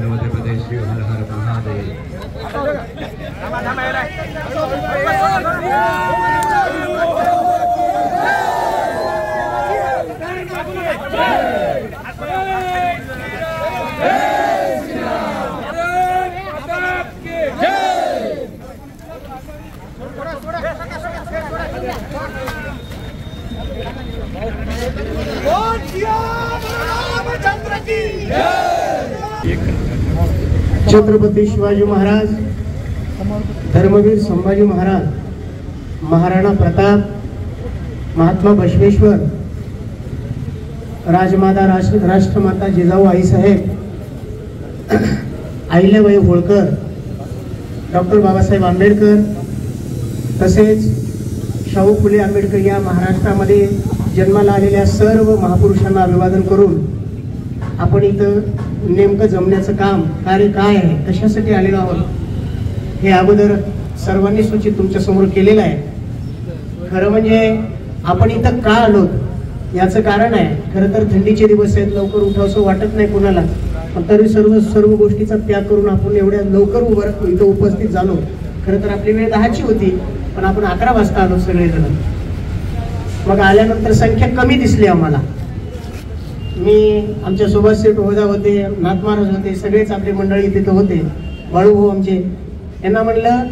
मध्य प्रदेश हर हर महादेव। छत्रपती शिवाजी महाराज, धर्मवीर संभाजी महाराज, महाराणा प्रताप, महात्मा बसवेश्वर, राजमाता राष्ट्रमाता जिजाऊ आईसाहेब, Ahilyabai Holkar, doctor Babasaheb Ambedkar, तसेच शाहू फुले आंबेडकर या महाराष्ट्रामध्ये जन्माला आलेल्या सर्व महापुरुषांना अभिवादन करून आपण इथं नेमकं जमण्याचं काम कार्य काय आहे, कशासाठी आलेलो आहोत हे अगोदर सर्वांनी सूचित तुमच्या समोर केलेलं आहे। खरं म्हणजे आपण इथं का आलो याचं कारण आहे, खरं तर थंडीचे दिवस आहेत, लवकर उठावसं वाटत नाही कुणाला, पण तरी सर्व गोष्टीचा त्याग करून आपण एवढ्या लवकर इथं उपस्थित झालो। खरं तर आपली वेळ 10ची होती, पण आपण 11 वाजता आलो सगळेजण। मग आल्यानंतर संख्या कमी दिसली आम्हाला। मी आमच्या सुभाष शेठ होदा होते, नाथ महाराज होते, सगळेच आपले मंडळी तिथे होते, बाळूभाऊ आमचे, यांना म्हणलं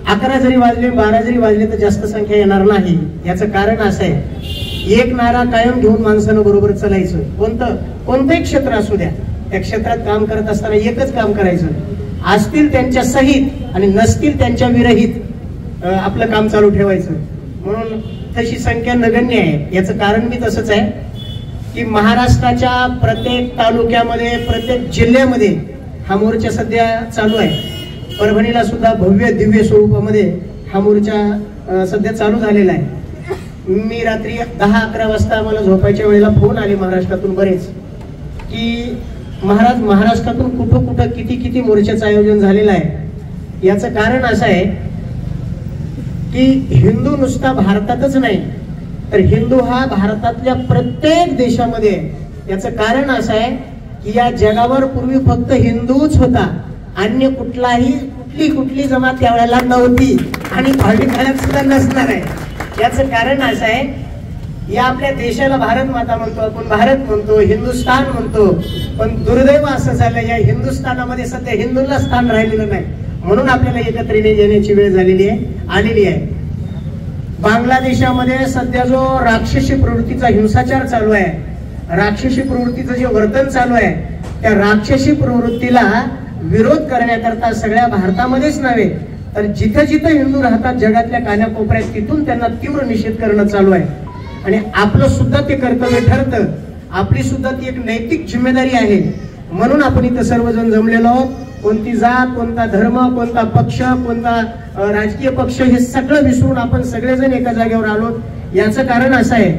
11 जरी वाजले 12 जरी वाजले तर जास्त संख्या येणार नाही। याचं कारण असं आहे, एक नारा कायम घेऊन माणसानं बरोबर चालायचं। कोणतंही क्षेत्र असू द्या, त्या क्षेत्रात काम करत असताना एकच काम करायचं, असतील त्यांच्या सहित आणि नसतील त्यांच्या विरहित आपलं काम चालू ठेवायचं। म्हणून तशी संख्या नगण्य आहे। याचं कारण मी तसंच आहे की महाराष्ट्राच्या प्रत्येक तालुक्यामध्ये, प्रत्येक जिल्ह्यामध्ये हा मोर्चा सध्या चालू आहे। परभणीला सुद्धा भव्य दिव्य स्वरूपामध्ये हा मोर्चा सध्या चालू झालेला आहे। मी रात्री 10-11 वाजता मला झोपायच्या वेळेला फोन आले महाराष्ट्रातून बरेच की महाराज, महाराष्ट्रातून कुठं किती मोर्चाचं आयोजन झालेलं आहे। याचं कारण असं आहे की हिंदू नुसता भारतातच नाही, तर हिंदू हा भारतातल्या प्रत्येक देशामध्ये आहे। याचं कारण असं आहे की या जगावर पूर्वी फक्त हिंदूच होता, अन्य कुठली जमात त्यावेळेला नव्हती आणि भावी काळात सुद्धा नसणार आहे। याचं कारण असं आहे, या आपल्या देशाला भारत माता म्हणतो, आपण भारत म्हणतो, हिंदुस्थान म्हणतो, पण दुर्दैव असं झालं या हिंदुस्थानामध्ये सध्या हिंदूंना स्थान राहिलेलं नाही, म्हणून आपल्याला एकत्रित येण्याची वेळ आलेली आहे। बांगलादेशामध्ये सध्या जो राक्षसी प्रवृत्तीचा हिंसाचार चालू आहे, राक्षसी प्रवृत्तीचं जे वर्तन चालू आहे, त्या राक्षसी प्रवृत्तीला विरोध करण्याकरता सगळ्या भारतामध्येच नव्हे तर जिथे हिंदू राहतात जगातल्या कानाकोपऱ्यात, तिथून त्यांना तीव्र निषेध करणं चालू आहे। आणि आपलं सुद्धा ते कर्तव्य ठरतं, आपली सुद्धा ती एक नैतिक जिम्मेदारी आहे। म्हणून आपण इथं सर्वजण जमलेलो आहोत। कोणती जात, कोणता धर्म, कोणता पक्ष, कोणता राजकीय पक्ष हे सगळं विसरून आपण सगळेजण एका जागेवर आलो। याचं कारण असं आहे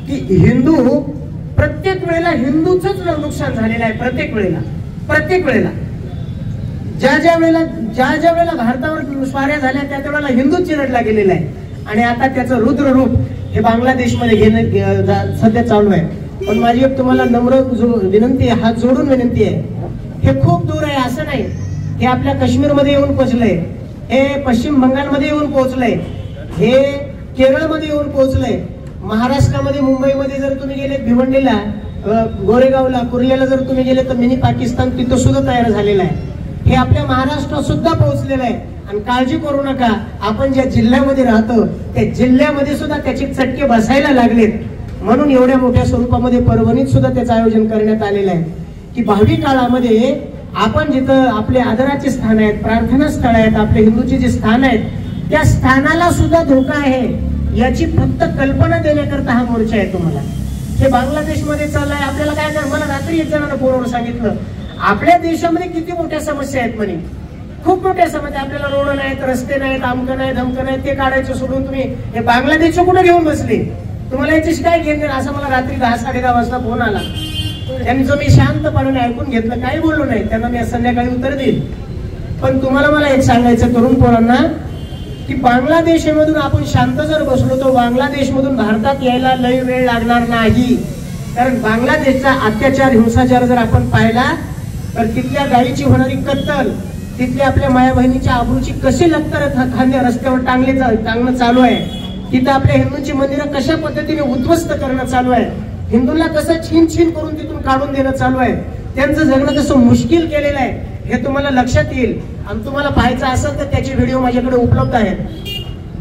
की हिंदू प्रत्येक वेळेला हिंदूच नुकसान झालेलं आहे। प्रत्येक वेळेला ज्या वेळेला भारतावर स्वाऱ्या झाल्या त्या वेळेला हिंदूच चिरडला गेलेला आहे। आणि आता त्याचं रुद्र रूप हे बांगलादेशमध्ये घेणं सध्या चालू आहे। पण माझी एक तुम्हाला नम्र विनंती आहे, हात जोडून विनंती आहे, हे खूप दूर आहे असं नाही, हे आपल्या काश्मीरमध्ये येऊन पोहोचलंय, हे पश्चिम बंगालमध्ये येऊन पोहोचलंय, हे केरळमध्ये येऊन पोहोचलंय, महाराष्ट्रामध्ये मुंबईमध्ये जर तुम्ही गेले, भिवंडीला, गोरेगावला, कुर्ल्याला जर तुम्ही गेले तर मिनी पाकिस्तान तिथं सुद्धा तयार झालेला आहे। हे आपल्या महाराष्ट्रात सुद्धा पोहोचलेलं आहे। आणि काळजी करू नका, आपण ज्या जिल्ह्यामध्ये राहतो त्या जिल्ह्यामध्ये सुद्धा त्याचे चटके बसायला लागलेत। म्हणून एवढ्या मोठ्या स्वरूपामध्ये परभणीत सुद्धा त्याचं आयोजन करण्यात आलेलं आहे की भावी काळामध्ये आपण जिथं आपले आदराचे स्थान आहेत, प्रार्थना स्थळ आहेत, आपले हिंदूचे जे स्थान आहेत, त्या स्थानाला सुद्धा धोका आहे याची फक्त कल्पना देण्याकरता हा मोर्चा आहे। तुम्हाला हे बांगलादेशमध्ये चाललंय, आपल्याला काय कर, मला रात्री एक जणांना फोनवर सांगितलं आपल्या देशामध्ये किती मोठ्या समस्या आहेत म्हणे, खूप मोठ्या समस्या, आपल्याला रोड नाहीत, रस्ते नाहीत, आमकं नाही, धमकं नाही, ते काढायचं सोडून तुम्ही हे बांगलादेशचं कुठं घेऊन बसले, तुम्हाला याची काय घेणं, असं मला रात्री 10-10:30 वाजता फोन आला। त्यांचं मी शांतपणे ऐकून घेतलं, काही बोललो नाही, त्यांना मी संध्याकाळी उत्तर देईल। पण तुम्हाला मला एक सांगायचं तरुण पोरांना की बांगलादेशमधून आपण शांत जर बसलो तर बांगलादेशमधून भारतात यायला लय वेळ लागणार नाही. कारण बांगलादेशचा अत्याचार हिंसाचार जर आपण पाहिला तर तिथल्या गायीची होणारी कत्तल, तिथल्या आपल्या माया बहिणीच्या आबरूची कशी लक्तर खांद्या रस्त्यावर टांगणं चालू आहे, तिथं आपल्या हिंदूंची मंदिरं कशा पद्धतीने उद्ध्वस्त करणं चालू आहे, हिंदूंना कसं छीन छीन करून तिथून काढून देणं चालू आहे, त्यांचं जगणं कसं मुश्किल केलेलं आहे हे तुम्हाला लक्षात येईल. आणि तुम्हाला पाहायचं असेल तर त्याचे व्हिडिओ माझ्याकडे उपलब्ध आहेत.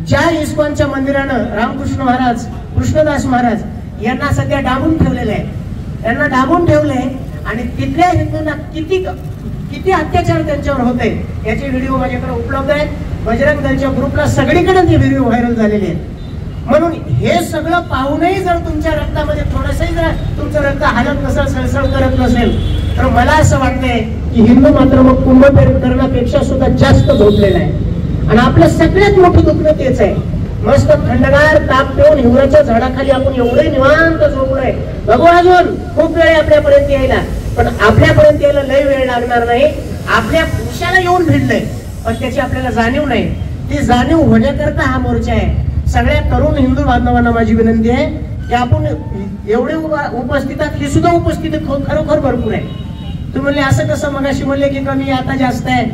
ज्या इस्कॉनच्या मंदिरानं रामकृष्ण महाराज, कृष्णदास महाराज यांना सध्या डांबून ठेवलेलं आहे, यांना डांबून ठेवलंय आणि तिथल्या हिंदूंना किती अत्याचार त्यांच्यावर होत आहे याचे व्हिडिओ माझ्याकडे उपलब्ध आहेत. बजरंग दलच्या ग्रुपला सगळीकडे ते व्हिडिओ व्हायरल झालेले आहेत. म्हणून हे सगळं पाहूनही जर तुमच्या रक्तामध्ये थोडंसंही जर तुमचं रक्त हालत नसेल, सळसळ करत नसेल, तर मला असं वाटतंय की हिंदू मात्र मग कुंभमेळा करण्यापेक्षा सुद्धा जास्त झोपलेला आहे. आणि आपलं सगळ्यात मोठं दुखणं तेच आहे. मस्त थंडगार ताप पिऊन हिवराच्या झाडाखाली आपण एवढे निवांत झोपलोय. बघू अजून खूप वेळ आपल्यापर्यंत यायला, पण आपल्यापर्यंत यायला लय वेळ लागणार नाही. आपल्या पुरुषाला येऊन भिडलंय पण त्याची आपल्याला जाणीव नाही. ती जाणीव होण्याकरता हा मोर्चा आहे. सगळ्या तरुण हिंदू बांधवांना माझी विनंती आहे की आपण एवढे उपस्थित आहात, ही सुद्धा उपस्थिती खरोखर भरपूर आहे. तुम्ही म्हणले असं कसं, मगाशी म्हणले की कमी आता जास्त आहे.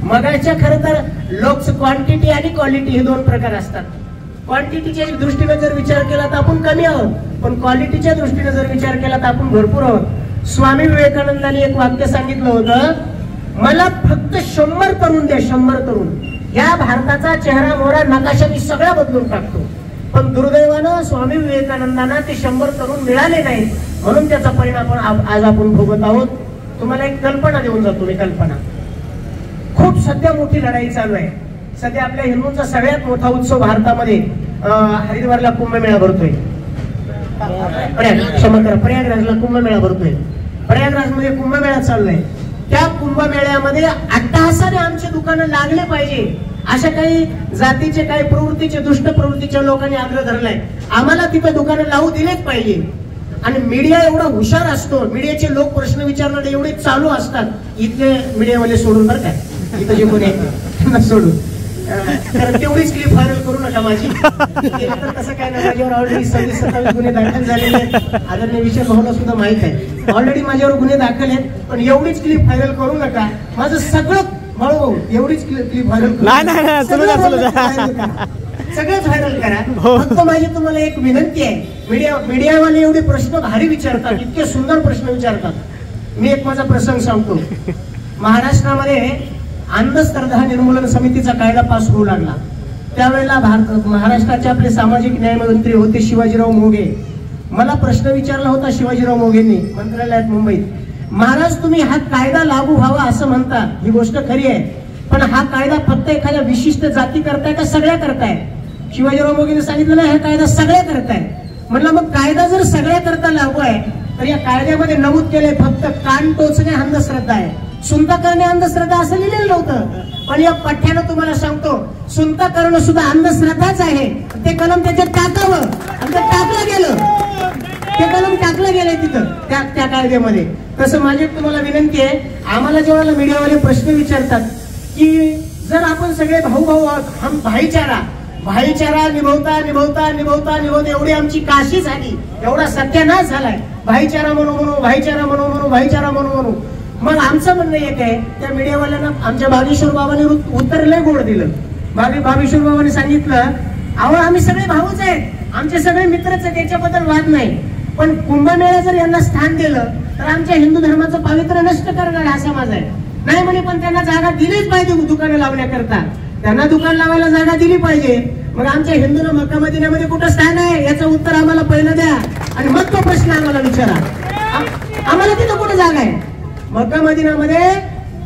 मगाच्या खरं तर लोक क्वांटिटी आणि क्वालिटी हे दोन प्रकार असतात. क्वांटिटीच्या दृष्टीने जर विचार केला तर आपण कमी आहोत, पण क्वालिटीच्या दृष्टीने जर विचार केला तर आपण भरपूर आहोत. स्वामी विवेकानंदांनी एक वाक्य सांगितलं होतं, मला फक्त 100 तरुण द्या, 100 तरुण. या भारताचा चेहरा मोहरा नकाशा मी सगळा बदलून टाकतो. पण दुर्दैवानं स्वामी विवेकानंदांना ते 100 तरुण मिळाले नाहीत, म्हणून त्याचा परिणाम आज आपण भोगत आहोत. तुम्हाला एक कल्पना देऊन जातो मी. कल्पना, खूप सध्या मोठी लढाई चालू आहे. सध्या आपल्या हिंदूंचा सगळ्यात मोठा उत्सव भारतामध्ये हरिद्वारला कुंभमेळा भरतोय. क्षमा करा, प्रयागराजला कुंभमेळा भरतोय. प्रयागराजमध्ये कुंभमेळा चाललाय. त्या कुंभमेळ्यामध्ये अट्टहासाने आमचे दुकानं लागले पाहिजे अशा काही जातीचे, काही प्रवृत्तीचे, दुष्ट प्रवृत्तीच्या लोकांनी आग्रह धरलाय. आम्हाला तिथं दुकानं लावू दिलेच पाहिजे. आणि मीडिया एवढा हुशार असतो, मीडियाचे लोक प्रश्न विचारणारे एवढे चालू असतात. इथले मीडियावाले सोडून बरं काय, इथं जे कोणी त्यांना सोडून, कारण तेवढीच क्लिप व्हायरल करू नका माझी. तर कसं काय ना, माझ्यावर ऑलरेडी 26-27 गुन्हे दाखल झालेले आहेत. आदरणीय विशाल भाऊला सुद्धा माहित आहे, ऑलरेडी माझ्यावर गुन्हे दाखल आहेत. पण एवढीच क्लिप व्हायरल करू नका. माझं सगळं भाऊ एवढीच क्लिप व्हायरल करू, सगळंच व्हायरल करा. फक्त माझी तुम्हाला एक विनंती आहे, मीडियावाले एवढे प्रश्न भारी विचारतात, इतके सुंदर प्रश्न विचारतात. मी एक माझा प्रसंग सांगतो. महाराष्ट्रामध्ये अंधश्रद्धा निर्मूलन समितीचा कायदा पास होऊ लागला. त्यावेळेला महाराष्ट्राचे आपले सामाजिक न्याय मंत्री होते शिवाजीराव मोघे. मला प्रश्न विचारला होता शिवाजीराव मोघेंनी मंत्रालयात मुंबईत, महाराज तुम्ही हा कायदा लागू व्हावा असं म्हणता, ही गोष्ट खरी आहे, पण हा कायदा फक्त एखाद्या विशिष्ट जाती करताय का सगळ्या करताय? शिवाजीराव मोघेंनी सांगितलं ना, हा कायदा सगळ्या करताय. म्हणलं मग कायदा जर सगळ्या करता लागू आहे तर या कायद्यामध्ये नमूद केलंय फक्त कान टोचणे अंधश्रद्धा आहे, सुनता करणे अंधश्रद्धा असं लिहिलेलं नव्हतं. पण या पठ्यानं तुम्हाला सांगतो, सुनता करणं सुद्धा अंधश्रद्धाच आहे. ते कलम त्याच्यात टाकावं आणि ते टाकलं गेलं, ते कलम टाकलं गेलंय तिथं त्या कायद्यामध्ये. तसं माझी तुम्हाला विनंती आहे, आम्हाला जेव्हा मीडियावाले प्रश्न विचारतात की जर आपण सगळे भाऊ भाऊ हम भाईचारा निभवता निभवता निभवता निभवता एवढी आमची काशी झाली, एवढा सत्यानाश झालाय, भाईचारा म्हणू भाईचारा म्हणू भाईचारा म्हणू. मग आमचं म्हणणं एक आहे, त्या मीडियावाल्यांना आमच्या बागेश्वर बाबांनी उत्तर लय गोड दिलं. बागेश्वर बाबांनी सांगितलं, अहो आम्ही सगळे भाऊच आहेत, आमचे सगळे मित्रच आहेत, त्याच्याबद्दल वाद नाही, पण कुंभमेळा जर यांना स्थान दिलं तर आमच्या हिंदू धर्माचं पावित्र्य नष्ट करणार हा समाज आहे. नाही म्हणे, पण त्यांना जागा दिलीच पाहिजे दुकानं लावण्याकरता, त्यांना दुकान लावायला जागा दिली पाहिजे. मग आमच्या हिंदूंना मक्का मदिन्यामध्ये कुठं स्थान आहे याचं उत्तर आम्हाला पहिलं द्या आणि मग तो प्रश्न आम्हाला विचारा, आम्हाला तिथं कुठं जागा आहे? मक्का मदिनामध्ये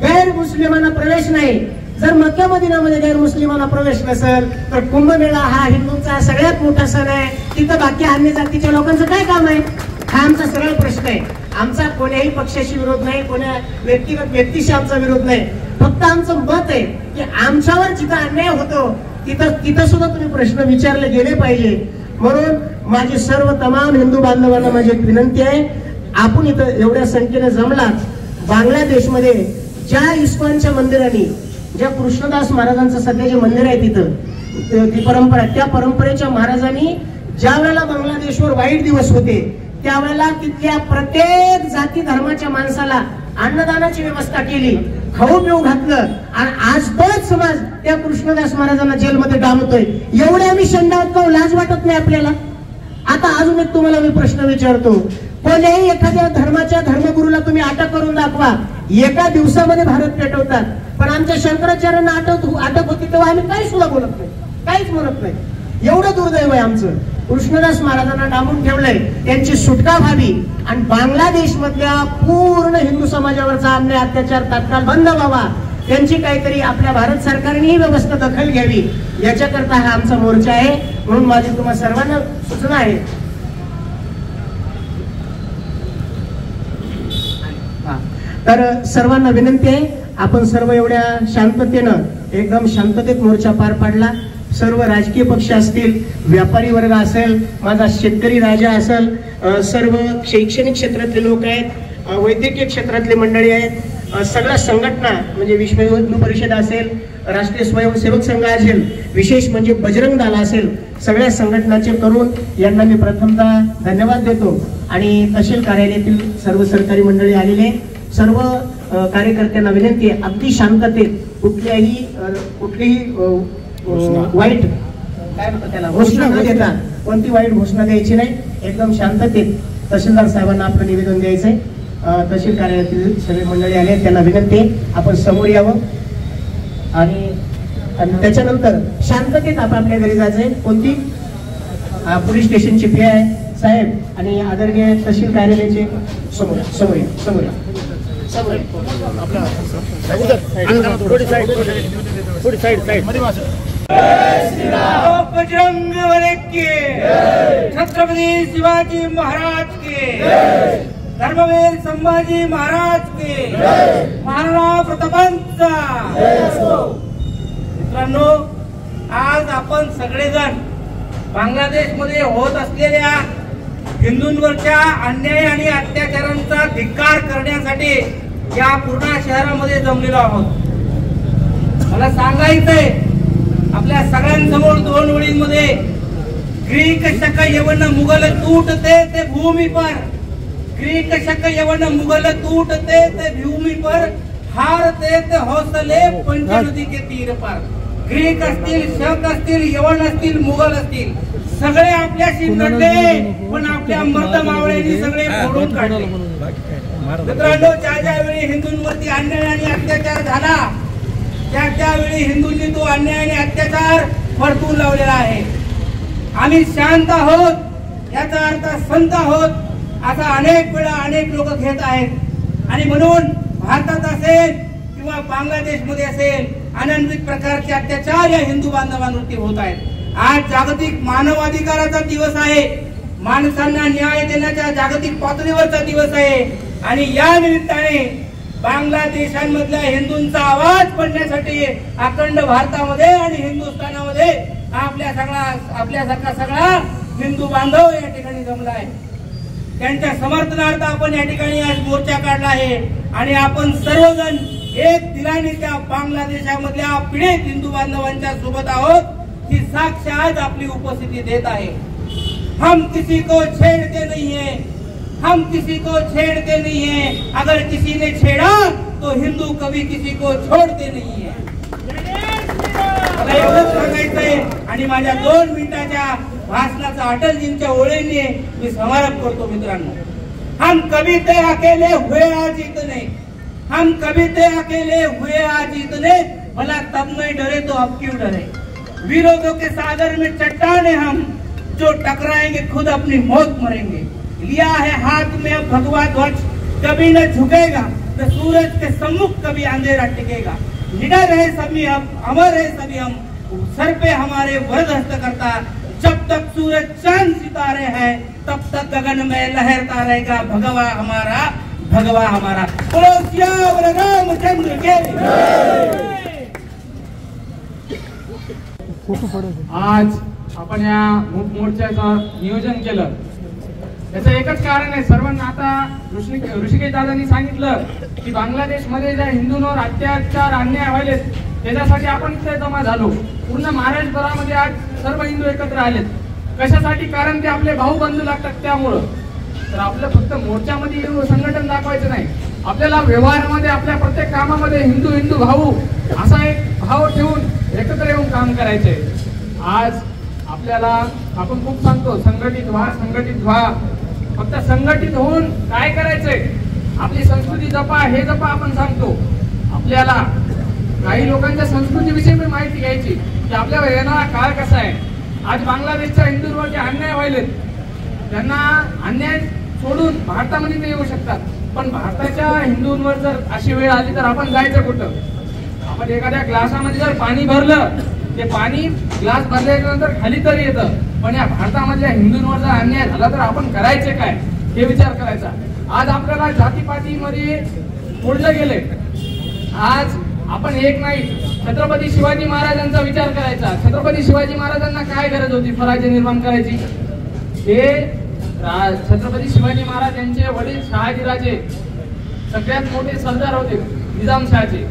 गैर मुस्लिमांना प्रवेश नाही. जर मक्का मदिनामध्ये गैर मुस्लिमांना प्रवेश नसेल तर कुंभमेळा हा हिंदूंचा सगळ्यात मोठा सण आहे, तिथं बाकी अन्य जातीच्या लोकांचं काय काम आहे? हा आमचा सरळ प्रश्न आहे. आमचा कोण्याही पक्षाशी विरोध नाही, कोण्या व्यक्तिगत व्यक्तीशी आमचा विरोध नाही. फक्त आमचं मत आहे की आमच्यावर जिथं अन्याय होतो तिथं सुद्धा तुम्ही प्रश्न विचारले गेले पाहिजे. म्हणून माझी सर्व तमाम हिंदू बांधवांना माझी एक विनंती आहे, आपण इथं एवढ्या संख्येने जमलात. बांगलादेशमध्ये ज्या इस्कॉनच्या मंदिरांनी, ज्या कृष्णदास महाराजांचं सध्या जे मंदिर आहे तिथं, ती परंपरा, त्या परंपरेच्या महाराजांनी ज्या वेळेला बांगलादेशवर वाईट दिवस होते त्यावेळेला तिथल्या प्रत्येक जाती धर्माच्या माणसाला अन्नदानाची व्यवस्था केली, खाऊ पिऊ घातलं, आणि आज तोच समाज त्या कृष्णदास महाराजांना जेलमध्ये डांबतोय. एवढे आम्ही शंडावत का, लाज वाटत नाही आपल्याला? आता अजून एक तुम्हाला मी प्रश्न विचारतो, कोणत्याही एखाद्या धर्माच्या धर्मगुरूला तुम्ही अटक करून दाखवा, एका दिवसामध्ये भारत पेटवतात. पण आमच्या शंकराचार्यांना अटक होती तेव्हा आम्ही काही सुद्धा बोलत नाही, काहीच म्हणत नाही. एवढं दुर्दैव आहे आमचं. कृष्णदास महाराजांना डांबून ठेवलंय, त्यांची सुटका व्हावी आणि बांगलादेश मधल्या पूर्ण हिंदू समाजावरचा अन्याय अत्याचार तात्काळ बंद व्हावा, त्यांची काहीतरी आपल्या भारत सरकारने व्यवस्था दखल घ्यावी, याच्याकरता हा आमचा मोर्चा आहे. म्हणून माझी तुम्हा सर्वांना सूचना आहे, तर सर्वांना विनंती आहे, आपण सर्व एवढ्या शांततेनं एकदम शांततेत मोर्चा पार पाडला. सर्व राजकीय पक्ष असतील, व्यापारी वर्ग असेल, माझा शेतकरी राजा असेल, सर्व शैक्षणिक क्षेत्रातले लोक आहेत, वैद्यकीय क्षेत्रातले मंडळी आहेत, सगळ्या संघटना म्हणजे विश्व हिंदू परिषद असेल, राष्ट्रीय स्वयंसेवक संघ असेल, विशेष म्हणजे बजरंग दल असेल, सगळ्या संघटनाचे तरुण यांना मी प्रथमतः धन्यवाद देतो. आणि तहसील कार्यालयातील सर्व सरकारी मंडळी आलेले सर्व कार्यकर्त्यांना विनंती आहे, अगदी शांततेत कुठलीही वाईट काय म्हणतात त्याला घोषणा न देता, कोणती वाईट घोषणा द्यायची नाही, एकदम शांततेत तहसीलदार साहेबांना आपलं निवेदन द्यायचंय. तहसील कार्यालयातील सगळे मंडळी आले, त्यांना विनंती आहे आपण समोर यावं आणि त्याच्यानंतर शांततेत आपापल्या घरी जायचंय. कोणती पोलीस स्टेशनची पी आय साहेब आणि आदरणीय तहसील कार्यालयाचे समोर बजरंग बली की, छत्रपती शिवाजी महाराज के, धर्मवीर संभाजी महाराज के, महाराणा प्रतापांचा. मित्रांनो, आज आपण सगळेजण बांगलादेशमध्ये होत असलेल्या हिंदूंवरच्या अन्याय आणि अत्याचारांचा धिक्कार करण्यासाठी या पूर्ण शहरामध्ये जमलेलो आहोत. मला सांगायचंय आपल्या सगळ्यांसमोर दोन ओळींमध्ये, ग्रीक शक यवन मुघल तूटते ते भूमी पर, ग्रीक शक यवन मुघल तूटते ते भूमी पर, हारते ते हौसले पंचनदी के तीर पर. ग्रीक असतील, शक असतील, यवन असतील, मुघल असतील, सगळे आपल्याशी लढले, पण आपल्या मर्द मावळ्यांनी सगळे फोडून काढले. मित्रांनो, ज्या वेळी हिंदूंवरती अन्याय आणि अत्याचार झाला, त्यावेळी हिंदूंनी तो अन्याय आणि अत्याचार परतून लावलेला आहे. आम्ही शांत आहोत, याचा अर्थ संत आहोत, असा अनेक वेळा अनेक लोक घेत आहेत. आणि म्हणून भारतात असेल किंवा बांगलादेशमध्ये असेल, अनन्वित प्रकारचे अत्याचार या हिंदू बांधवांवरती होत आहेत. आज जागतिक मानवाधिकाराचा दिवस आहे, माणसांना न्याय देण्याच्या जागतिक पातळीवरचा दिवस आहे. आणि या निमित्ताने बांगलादेशांमधल्या हिंदूंचा आवाज पडण्यासाठी अखंड भारतामध्ये आणि हिंदुस्थानामध्ये आपल्यासारखा सगळा हिंदू बांधव या ठिकाणी जमला आहे. त्यांच्या समर्थनार्थ आपण या ठिकाणी आज मोर्चा काढला आहे. आणि आपण सर्वजण एक दिलाने त्या बांगलादेशामधल्या पीडित हिंदू बांधवांच्या सोबत आहोत, ही साक्ष आज आपली उपस्थिती देत आहे. हम किसी को छेड़ते नहीं है, हम किसी को छेड़ते नहीं है, अगर किसी ने छेड़ा तो हिंदू कभी किसी को छोड़ते नहीं है. मला एवढंच सांगायचंय. आणि माझ्या 2 मिनिटाच्या भाषणाचा अटलजींच्या ओळीने मी समारोप करतो. मित्रांनो, हम कभी ते अकेले हुए आज इतने, हम कभी ते अकेले हुए आज इतने, भला तब नहीं डरे तो अब क्यों डरे. विरोधों के सागर में चट्टाने हम, जो टकराएंगे खुद अपनी मौत मरेंगे. लिया है हाथ में अब भगवा ध्वज, कभी न झुकेगा, न सूरज के सम्मुख कभी अंधेरा टिकेगा. निडर है सभी हम, अमर है सभी हम, सर पे हमारे वरद हस्त करता. जब तक सूरज चांद सितारे हैं, तब तक गगन में लहरता रहेगा भगवा हमारा, भगवा हमारा. बोलो सियावर रामचंद्र के. आज आपण या मोर्चाचं नियोजन केलं, याचं एकच कारण आहे. सर्वांना आता ऋषिकेश दादांनी सांगितलं की बांगलादेशमध्ये ज्या हिंदूंवर अत्याचार अन्याय व्हायलेत त्याच्यासाठी आपण इथे जमा झालो. पूर्ण महाराष्ट्रभरामध्ये आज सर्व हिंदू एकत्र आलेत. कशासाठी? कारण ते आपले भाऊ बंधू लागतात त्यामुळं. तर आपलं फक्त मोर्चामध्ये संघटन दाखवायचं नाही, आपल्याला व्यवहारामध्ये आपल्या प्रत्येक कामामध्ये हिंदू हिंदू भाऊ असा एक भाव ठेवून एकत्र येऊन काम करायचंय. आज आपल्याला आपण खूप सांगतो संघटित व्हा, संघटित व्हा. फक्त संघटित होऊन काय करायचंय? आपली संस्कृती जपा, हे जपा आपण सांगतो. आपल्याला काही लोकांच्या संस्कृतीविषयी पण माहिती घ्यायची की आपल्या येणारा काळ कसा आहे. आज बांगलादेशच्या हिंदूंवर जे अन्याय व्हायलेत, त्यांना अन्याय सोडून भारतामध्ये ते येऊ शकतात, पण भारताच्या हिंदूंवर जर अशी वेळ आली तर आपण जायचं कुठं? आपण एखाद्या ग्लासामध्ये जर पाणी भरलं, ते पाणी ग्लास भरल्यानंतर खाली तरी येतं, पण या भारतामधल्या हिंदूंवर जर अन्याय झाला तर आपण करायचे काय हे विचार करायचा. आज आपल्याला जातीपातीमध्ये फोडलं गेले. आज आपण एक नाही, छत्रपती शिवाजी महाराजांचा विचार करायचा. छत्रपती शिवाजी महाराजांना काय गरज होती स्वराज्य निर्माण करायची? हे छत्रपती शिवाजी महाराज यांचे वडील शहाजीराजे सगळ्यात मोठे सरदार होते निजामशाहचे.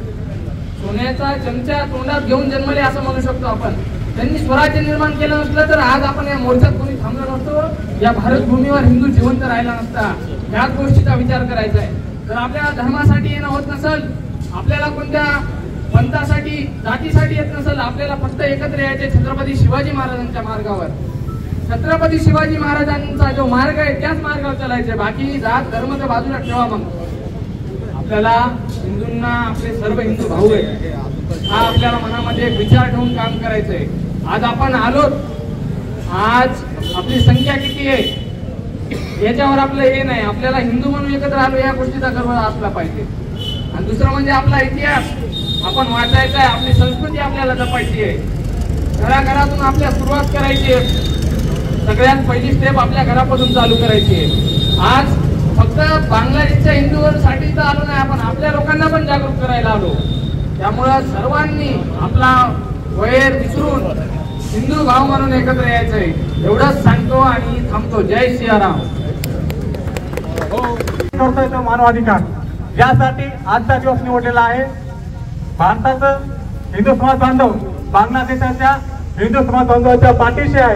सोन्याचा चमचा तोंडात घेऊन जन्मले असं म्हणू शकतो आपण. त्यांनी स्वराज्य निर्माण केलं नसलं तर आज आपण या मोर्चात कोणी थांबलो नसतो, या भारत भूमीवर हिंदू जिवंत राहिला नसता. याच गोष्टीचा विचार करायचा आहे. जर आपल्याला धर्मासाठी येणं होत नसेल, आपल्याला कोणत्या पंथासाठी जातीसाठी येत नसेल, आपल्याला फक्त एकत्र यायचे छत्रपती शिवाजी महाराजांच्या मार्गावर. छत्रपती शिवाजी महाराजांचा जो मार्ग आहे त्याच मार्गावर चालायचे. बाकी जात धर्म तर बाजूला ठेवा. मग आपल्याला हिंदूंना आपले सर्व हिंदू भाऊ आहेत हा आपल्याला मनामध्ये एक विचार ठेवून काम करायचंय. आज आपण आलोत, आज आपली संख्या किती आहे याच्यावर आपलं हे नाही, आपल्याला हिंदू म्हणून एकत्र आलो या गोष्टीचा गर्व असला पाहिजे. आणि दुसरं म्हणजे आपला इतिहास आपण वाचायचा आहे, आपली संस्कृती आपल्याला जपायची आहे. घराघरातून आपल्या सुरुवात करायची आहे. सगळ्यात पहिली स्टेप आपल्या घरापासून चालू करायची आहे. आज फक्त बांगलादेशच्या हिंदूंसाठी तर आलो नाही, आपण आपल्या लोकांना पण जागरूक करायला आलो. त्यामुळं सर्वांनी आपला वैर विसरून हिंदू भाव म्हणून एकत्र यायचंय एवढंच सांगतो आणि थांबतो. जय सियाराम. करतोय तो मानवाधिकार, यासाठी आजचा दिवस निवडलेला आहे. भारताचं हिंदू समाज बांधव बांगलादेशाच्या हिंदू समाज बांधवाच्या पाठीशी आहे,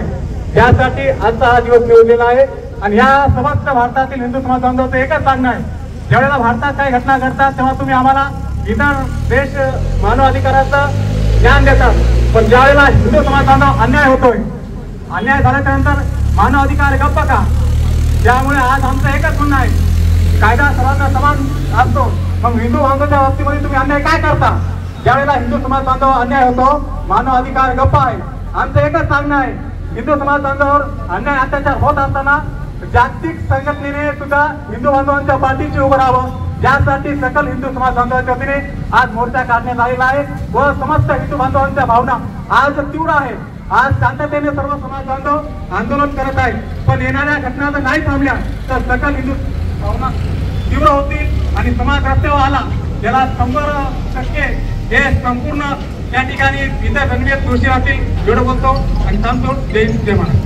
यासाठी आजचा हा दिवस निवडलेला आहे. आणि या समस्त भारतातील हिंदू समाज बांधवाचं एकच सांगणं आहे, ज्यावेळेला भारतात काही घटना घडतात तेव्हा तुम्ही आम्हाला इतर देश मानवाधिकाराचं ज्ञान देतात, पण ज्यावेळेला हिंदू समाज बांधव अन्याय होतोय, अन्याय झाल्याच्या नंतर मानवाधिकार गप्प का? त्यामुळे आज आमचं एकच म्हणणं आहे, कायदा सर्वांना समान असतो, मग हिंदू बांधवाच्या बाबतीमध्ये तुम्ही अन्याय काय करता? ज्यावेळेला हिंदू समाज बांधव अन्याय होतो, मानवाधिकार गप्प आहे. आमचं एकच सांगणं आहे, हिंदू समाज बांधवावर अन्याय अत्याचार होत असताना जागतिक संघटनेने सुद्धा हिंदू बांधवांच्या पाठीशी उभं राहावं, यासाठी सकल हिंदू समाज बांधवांच्या वतीने आज मोर्चा काढण्यात आलेला आहे. व समस्त हिंदू बांधवांच्या भावना आज तीव्र आहे. आज शांततेने सर्व समाज बांधव आंदोलन करत आहेत, पण येणाऱ्या घटना जर नाही थांबल्या तर सकल हिंदू भावना तीव्र होतील आणि समाज रस्त्यावर आला त्याला 100% हे संपूर्ण या ठिकाणी इतर संघटित कृषी राहतील. एवढं बोलतो आणि थांबतो. जय हिंद, जय महाराष्ट्र.